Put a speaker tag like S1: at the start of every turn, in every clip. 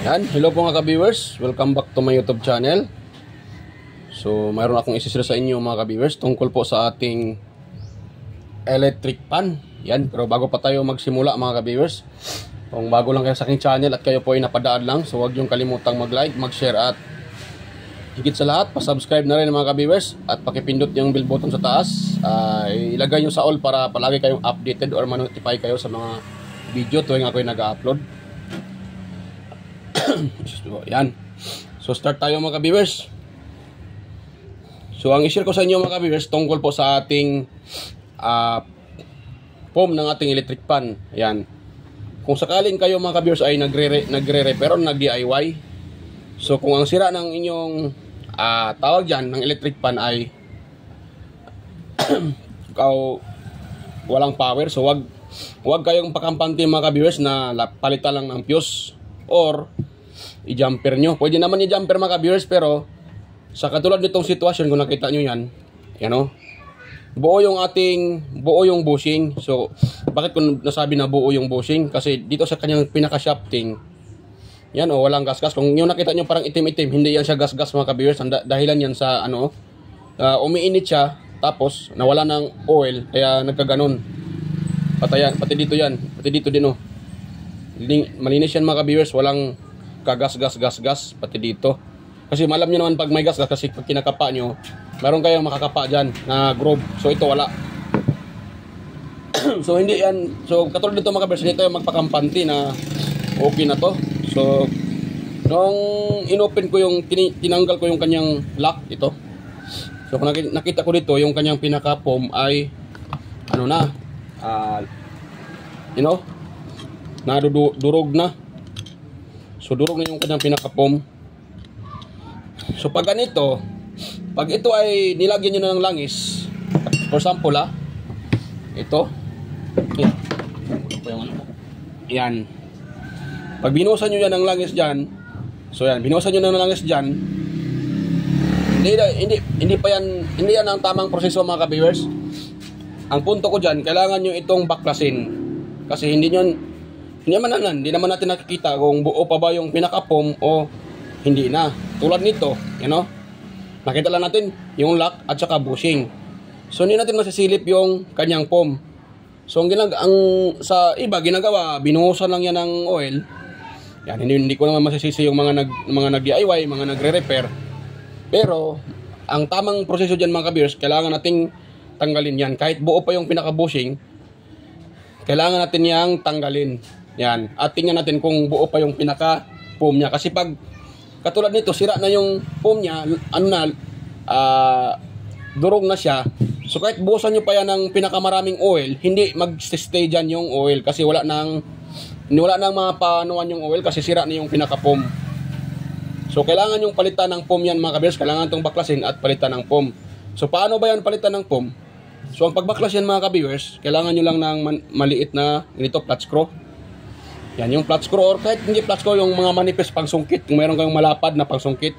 S1: Yan, hello po mga ka-viewers, welcome back to my YouTube channel. So, mayroon akong isi-share sa inyo mga ka-viewers tungkol po sa ating electric pan. Yan, pero bago pa tayo magsimula mga ka-viewers, kung bago lang kayo sa aking channel at kayo po ay napadaan lang, so huwag niyong kalimutang mag-like, mag-share at higit sa lahat, pa-subscribe na rin mga ka-viewers at pakipindot yung bell button sa taas. Ilagay nyo sa all para palagi kayong updated or ma-notify kayo sa mga video tuwing ako ay nag-upload. Yan. So start tayo mga ka-viewers. So ang i-share ko sa inyo mga ka-viewers tungkol po sa ating foam ng ating electric pan. Yan. Kung sakaling kayo mga ka-viewers ay nagre-repair o nag-DIY, so kung ang sira ng inyong tawag dyan ng electric pan ay walang power, so wag kayong pakampante mga ka-viewers na palitan lang ng fuse or i-jumper nyo. Pwede naman i-jumper mga ka-viewers, pero sa katulad nitong sitwasyon, kung nakita nyo yan, buo yung bushing. So bakit ko nasabi na buo yung bushing? Kasi dito sa kanyang pinaka-shafting, yan walang gas-gas. Kung yung nakita nyo parang itim-itim, hindi yan siya gas-gas mga ka-viewers. Dahilan yan sa umiinit siya, tapos nawala ng oil, kaya nagkaganon. Pati dito yan, pati dito din malinis yan mga ka-viewers, walang kagas-gas, pati dito. Kasi malam nyo naman pag may gas-gas, kasi pag kinakapa nyo, meron kayong makakapa dyan na groove. So ito wala. So hindi yan, so katulad dito mga ka-viewers, dito yung magpakampante na okay na to. So nung inopen ko yung, tinanggal ko yung kanyang lock, ito. So kung nakita ko dito, yung kanyang pinaka-foam ay durog na. So durog na yung kanyang pinaka-foam. So pag ganito, pag ito ay nilagyan nyo na ng langis, for example ito yan, pag binuhusan nyo yan ng langis dyan, so yan, binuhusan nyo ng langis dyan, hindi yan ang tamang proseso mga ka-viewers. Ang punto ko dyan, kailangan nyo itong baklasin, kasi hindi naman natin nakikita kung buo pa ba yung pinaka-foam o hindi na. Tulad nito, nakita lang natin yung lock at saka bushing. So hindi natin masisilip yung kanyang foam. So sa iba ginagawa, binuhusan lang yan ng oil. Yan, hindi ko naman masisisi yung mga nag-DIY, mga nagre-repair. Pero ang tamang proseso diyan mga ka-viewers, kailangan nating tanggalin yan. Kahit buo pa yung pinaka-bushing, kailangan natin yang tanggalin. Yan. At tingnan natin kung buo pa yung pinaka-foam niya. Kasi pag katulad nito, sira na yung foam niya, durog na siya. So kahit buhusan nyo pa yan ng pinakamaraming oil, hindi mag-stay dyan yung oil. Kasi wala nang mapanuan yung oil kasi sira na yung pinaka-foam. So kailangan yung palitan ng foam yan mga ka-viewers. Kailangan itong baklasin at palitan ng foam. So paano ba yan palitan ng foam? So ang pagbaklas yan mga ka-viewers, kailangan nyo lang ng maliit na flat screw. Yan, yung flat screw, or kahit hindi flat screw, yung mga manipis pangsungkit. Kung mayroon kayong malapad na pangsungkit,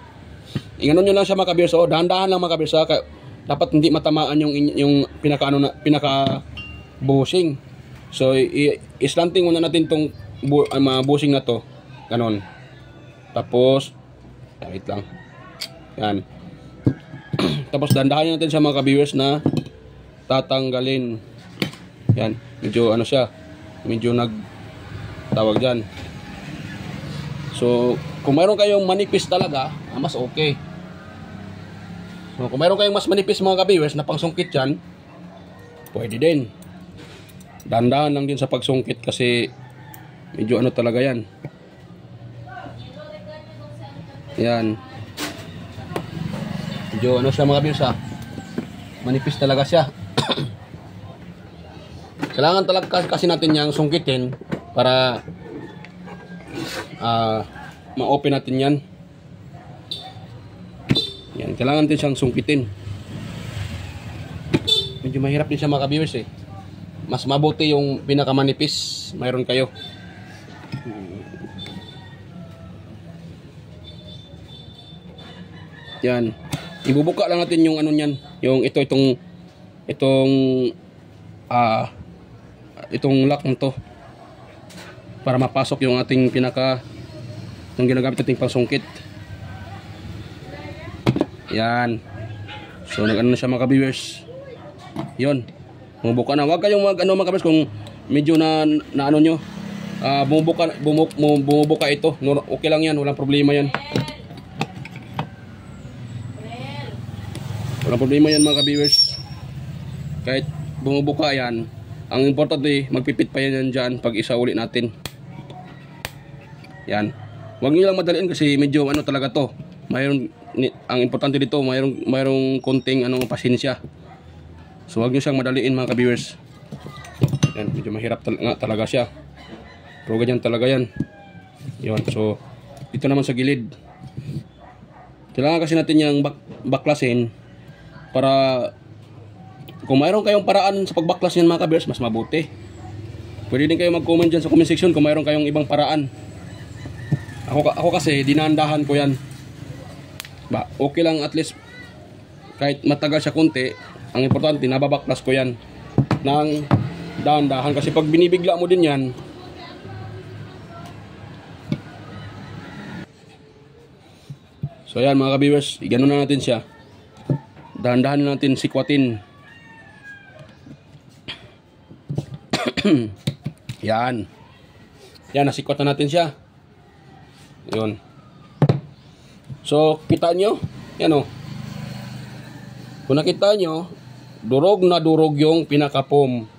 S1: inganon nyo lang siya mga ka-viewers. Dahan-dahan lang mga ka-viewers. Dapat hindi matamaan yung pinaka bushing. So islanting muna natin tong bushing na to. Ganon. Tapos wait lang. Yan. Tapos dahan-dahan natin siya mga ka-viewers na tatanggalin. Yan, medyo medyo tawag dyan. So kung mayroon kayong manipis talaga, mas okay. So kung mayroon kayong mas manipis mga ka-viewers na pangsungkit dyan, pwede din. Dahan-dahan lang din sa pagsungkit kasi medyo talaga yan. Yan, medyo siya mga ka-viewers manipis talaga siya. Kailangan talaga kasi natin yang sungkitin para ma-open natin yan. Yan, kailangan natin siyang sungkitin. Medyo mahirap din siya mga ka-viewers Mas mabuti yung pinakamanipis mayroon kayo. Yan, ibubuka lang natin yung yung itong lock nito para mapasok yung ating pinaka Itong ginagamit nating pangsungkit. Yan. So nag-ano na siya mga ka-viewers. Yun. Bumubuka na. Huwag kayong mga ka-viewers kung medyo na ano nyo. Bumubuka ito. Okay lang yan. Walang problema yan. Walang problema yan mga ka-viewers. Kahit bumubuka yan. Ang importante, magpipit pa yan dyan pag isa ulit natin. Yan. Huwag nyo lang madaliin kasi medyo ano talaga to. Ang importante dito, mayroong konting pasensya. So huwag nyo siyang madaliin mga ka-viewers. Yan, medyo mahirap talaga siya. Pero ganyan talaga yan. Yun, so dito naman sa gilid. Kailangan kasi natin yung baklasin para kung mayroon kayong paraan sa pagbaklas yan mga ka-viewers, mas mabuti. Pwede din kayo mag-comment dyan sa comment section kung mayroon kayong ibang paraan. Ako kasi dinandahan ko yan. Okay lang at least kahit matagal siya konti, ang importante nababaklas ko yan ng dahan-dahan kasi pag binibigla mo din yan, so yan mga ka-viewers, ganoon na natin siya. Dahan-dahan natin sikwatin. Yan. Yan, nasikwat na natin siya. Yun. So, kita nyo? Yan o. Kung nakita nyo, durog na durog yung pinaka-foam.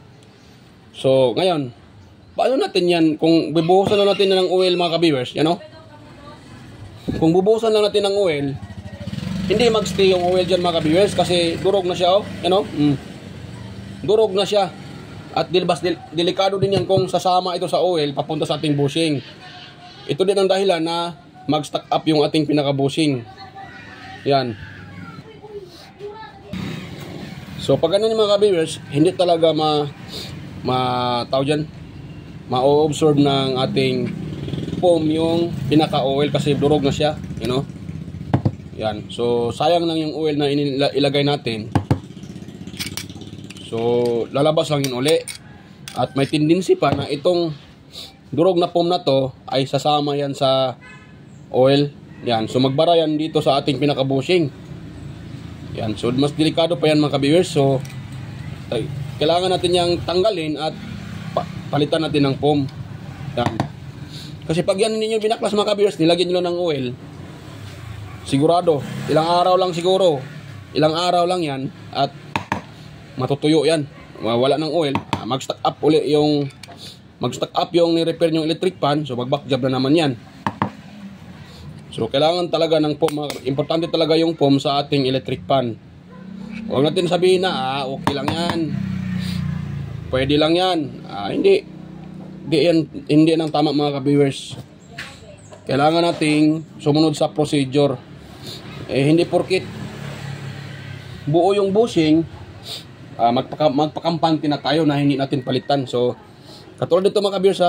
S1: So, ngayon, paano natin yan? Kung bubuhusan lang natin ng oil mga ka-viewers, yan o. Kung bubuhusan lang natin ng oil, hindi mag-stay yung oil dyan mga ka-viewers kasi durog na siya o. Yan o. Durog na siya. At delikado din yan kung sasama ito sa oil papunta sa ating bushing. Ito din ang dahilan na mag-stack up yung ating pinaka-bushing. Yan. So pag ganun yung mga ka-viewers, hindi talaga ma-absorb ng ating foam yung pinaka-oil kasi durog na siya, you know. Yan. So sayang lang yung oil na ilagay natin. So lalabas lang yun uli. At may tendency pa na itong durog na foam na to ay sasama yan sa oil. Yan. So magbara yan dito sa ating pinaka-bushing. Yan. So mas delikado pa yan mga ka-viewers. So kailangan natin yang tanggalin at palitan natin ng foam. Yan. Kasi pag yan ninyo binaklas mga ka-viewers, nilagyan nyo lang ng oil, sigurado ilang araw lang siguro. Ilang araw lang yan at matutuyo yan. Wala ng oil. Mag-stack up uli yung ni-repair yung electric pan. So mag-back job na naman yan. So kailangan talaga ng foam. Importante talaga yung foam sa ating electric pan. Huwag natin sabihin na okay lang yan, pwede lang yan. Hindi nang tama mga ka-viewers. Kailangan nating sumunod sa procedure. Hindi porkit buo yung bushing, magpakampante na tayo na hindi natin palitan. So katulad dito mga ka-viewers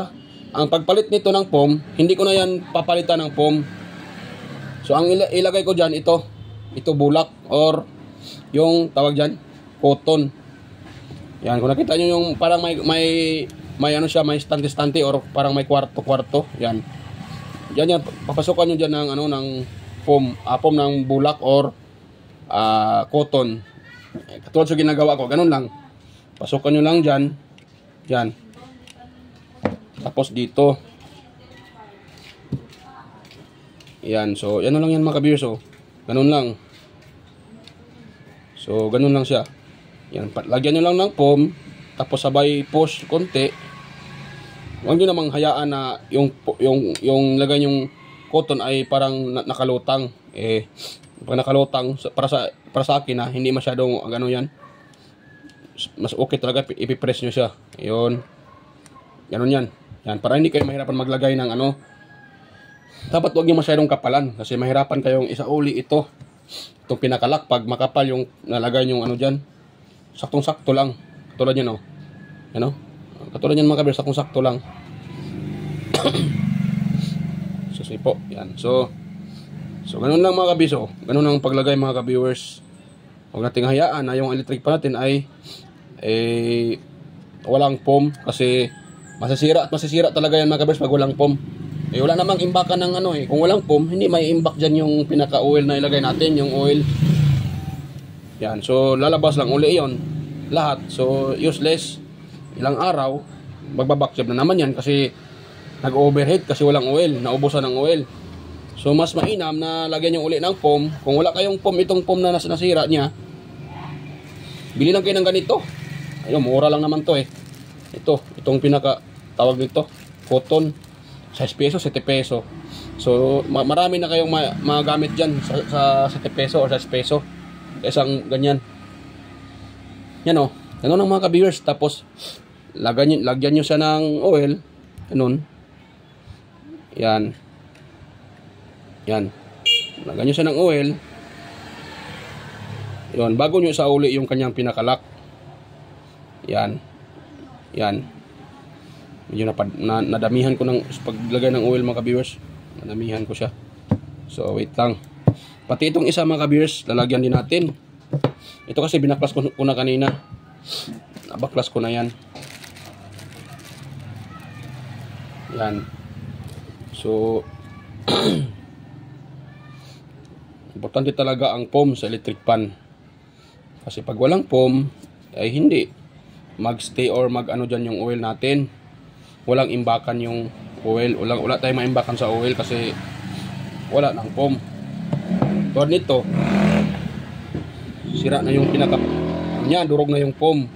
S1: ang pagpalit nito ng foam, hindi ko na yan papalitan ng foam. So ang ilagay ko dyan, ito bulak or yung tawag dyan, cotton. Yan, kung nakita nyo yung parang may ano siya, may stante-stante or parang may kwarto-kwarto. Yan. Yan, papasukan nyo dyan ng ng foam, foam ng bulak or cotton. Katulad sa ginagawa ko, ganun lang. Pasukan nyo lang dyan. Yan. Tapos dito. Yan. So, yan lang yan mga ka-viewers. So, ganun lang. So, ganun lang siya. Yan. Lagyan nyo lang ng foam. Tapos sabay push konti. Huwag nyo namang hayaan na yung lagay yung cotton ay parang nakalutang. Pag nakalutang, para sa akin hindi masyadong gano'n yan. Mas okay talaga, ipipress nyo siya. Yun. Ganun yan. Yan. Para hindi kayo mahirapan maglagay ng dapat huwag nyo masyadong kapalan. Kasi mahirapan kayong isauli ito. Itong pinakalak. Pag makapal yung nalagay yung dyan. Saktong-sakto lang. Katulad yan katulad yan mga ka-viewers. Saktong-sakto lang. Susipo. Yan. So ganun lang mga kabiso. Ganun ang paglagay mga ka-viewers. Huwag nating hayaan na yung electric pan natin ay walang foam kasi masisira talaga yan mga ka-viewers pag walang foam. Eh wala namang imbakan ng ano eh. Kung walang foam, hindi may imbak dyan yung pinaka-oil na ilagay natin, yung oil. Yan, so lalabas lang uli yon lahat. So useless. Ilang araw, magbaback job na naman yan kasi nag-overheat kasi walang oil, naubusan ng oil. So mas mainam na lagyan nyo uli ng foam. Kung wala kayong foam, itong foam na nasira niya, bili lang kayo ng ganito. Ayun, mura lang naman to eh. Itong pinaka tawag nito, cotton, 6 peso, 7 peso. So marami na kayong magamit dyan sa 7 peso o 6 peso. Isang ganyan. Yan o, ganun ang mga ka-viewers. Tapos lagyan nyo siya ng oil. Ganun. Yan. Yan. Lagyan nyo siya ng oil. Yan. Bago nyo sa uli yung kanyang pinakalak. Yan. Yan. Medyo nadamihan ko ng paglagay ng oil mga ka-viewers. Nadamihan ko siya. So wait lang. Pati itong isa mga ka-viewers, lalagyan din natin. Ito kasi binaklas ko na kanina. Nabaklas ko na yan. Yan. So importante talaga ang foam sa electric pan. Kasi pag walang foam, ay hindi magstay or mag-ano dyan yung oil natin. Walang imbakan yung oil. Wala tayong maimbakan sa oil kasi wala ng foam. Tulad nito, sira na yung pinaka niya, durog na yung foam.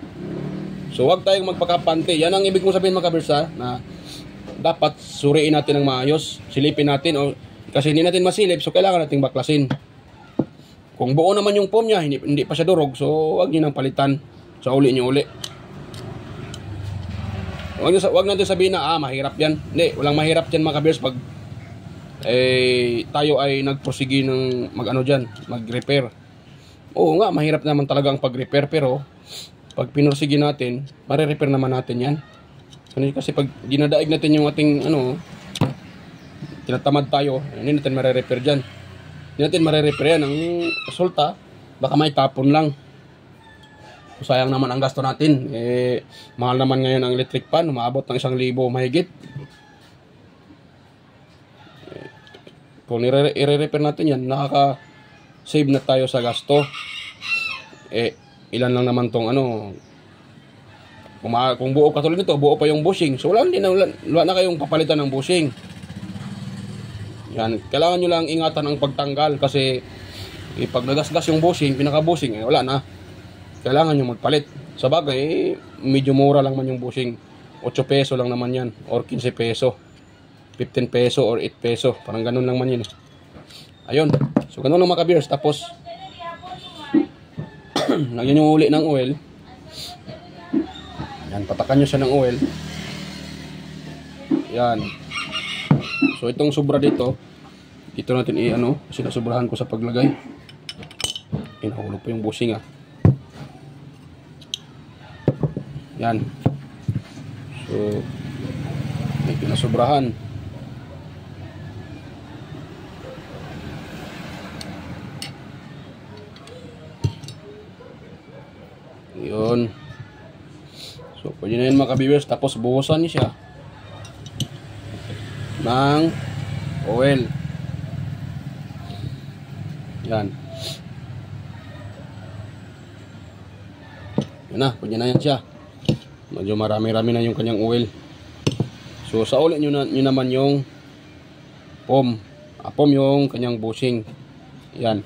S1: So wag tayong magpakapante. Yan ang ibig kong sabihin mga ka-viewers, na dapat suriin natin ng maayos, silipin natin kasi hindi natin masilip, so kailangan nating baklasin. Kung buo naman yung foam niya, hindi pa siya durog, so wag niyo nang palitan. So uli niyo uli. Wag natin sabihin na mahirap yan. Hindi, walang mahirap yan mga ka-viewers pag tayo ay nagprosige ng mag-repair. Oo nga, mahirap naman talaga ang pag-repair, pero pag pinursige natin, mare-repair naman natin yan. Kasi pag dinadaig natin yung ating tinatamad tayo, hindi natin mare-repair dyan. Hindi natin mare-repair yan. Ang resulta, baka may tapon lang. Sayang naman ang gasto natin. Mahal naman ngayon ang electric pan, umaabot ng 1,000 mahigit. Kung i-repair natin yan, nakaka-save na tayo sa gasto. Ilan lang naman tong kung buo katulad nito, buo pa yung bushing. So wala na kayong papalitan ng bushing. Yan, kailangan nyo lang ingatan ang pagtanggal kasi pag nagasgas yung bushing, pinaka-bushing, wala na. Kailangan nyo magpalit. Sa bagay, medyo mura lang man yung bushing. 8 peso lang naman yan, or 15 peso. 15 peso or 8 peso. Parang ganun lang man yun. Ayun. So ganun lang mga ka-viewers. Tapos lagyan nyo uli ng oil. Yan, patakan nyo siya ng oil. Yan. So itong sobra dito natin sinasubrahan ko sa paglagay. Inahulog pa yung bushing Yan. So may pinasubrahan. Yun. So pwede na yun mga ka-viewers. Tapos buhusan niyo siya ng oil. Yan. Yun na, pwede na yan siya. Medyo marami-rami na yung kanyang oil. So sa ulit nyo naman yung foam. Foam yung kanyang bushing. Yan.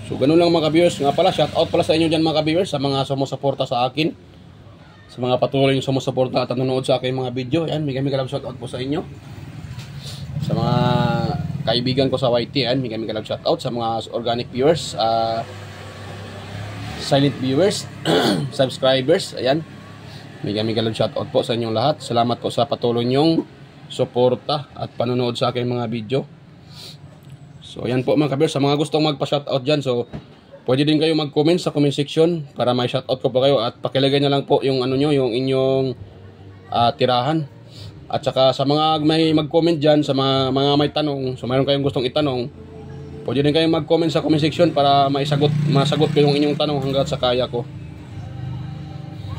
S1: So ganun lang mga ka-viewers. Nga pala, shout out pala sa inyo dyan mga ka-viewers, sa mga sumusuporta sa akin, sa mga patuloy yung sumusuporta at nanonood sa aking mga video. Yan, may love shout out po sa inyo. Sa mga kaibigan ko sa YT, yan, may love shout out. Sa mga organic viewers, silent viewers, subscribers, ayan, may love shout out po sa inyong lahat. Salamat po sa patuloy nyong suporta at panonood sa aking mga video. So ayan po mga ka-viewers, sa mga gustong magpa-shoutout dyan, so pwede din kayo mag-comment sa comment section para may shoutout ko pa kayo, at pakilagay na lang po yung yung inyong tirahan. At saka sa mga may mag-comment dyan, sa mga may tanong, so mayroon kayong gustong itanong, pwede din kayong mag-comment sa comment section para masagot ko yung inyong tanong hanggat sa kaya ko.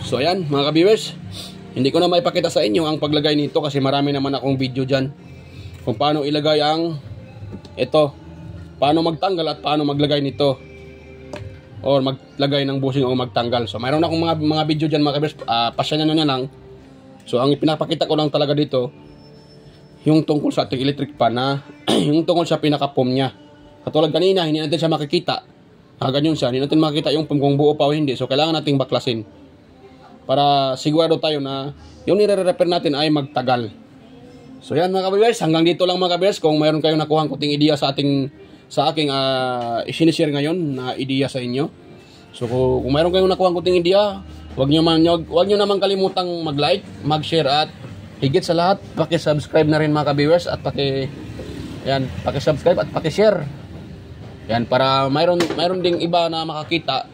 S1: So ayan mga ka-viewers, Hindi ko na maipakita sa inyo ang paglagay nito kasi marami naman akong video dyan kung paano ilagay ang ito, paano magtanggal at paano maglagay nito or maglagay ng bushing o magtanggal. So mayroon akong mga video dyan mga kabiyers, pasyanan nyo na lang. So ang pinapakita ko lang talaga dito yung tungkol sa ating electric fan na yung tungkol sa pinaka-pump niya. Katulad kanina, hindi natin siya makikita. Ganyan siya, hindi natin makikita yung pump kung buo pa o hindi. So kailangan nating baklasin para sigurado tayo na yung nire-repair natin ay magtagal. So yan mga kabiyers, hanggang dito lang mga kabiyers. Kung mayroon kayong nakuhang kuting ideya sa aking isinishare ngayon na ideya sa inyo. So kung mayroon kayong nakuhang kuting ideya, wag nyo naman kalimutang mag-like, mag-share at higit sa lahat, paki-subscribe na rin mga kabiyers at paki-subscribe at paki-share. Yan para mayroon ding iba na makakita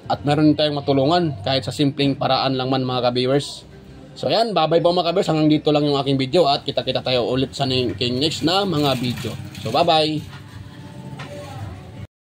S1: at meron tayong matulungan kahit sa simpleng paraan lang man mga ka-viewers. So ayan, bye-bye po mga ka-viewers. Hanggang dito lang yung aking video at kita-kita tayo ulit sa next na mga video. So bye-bye!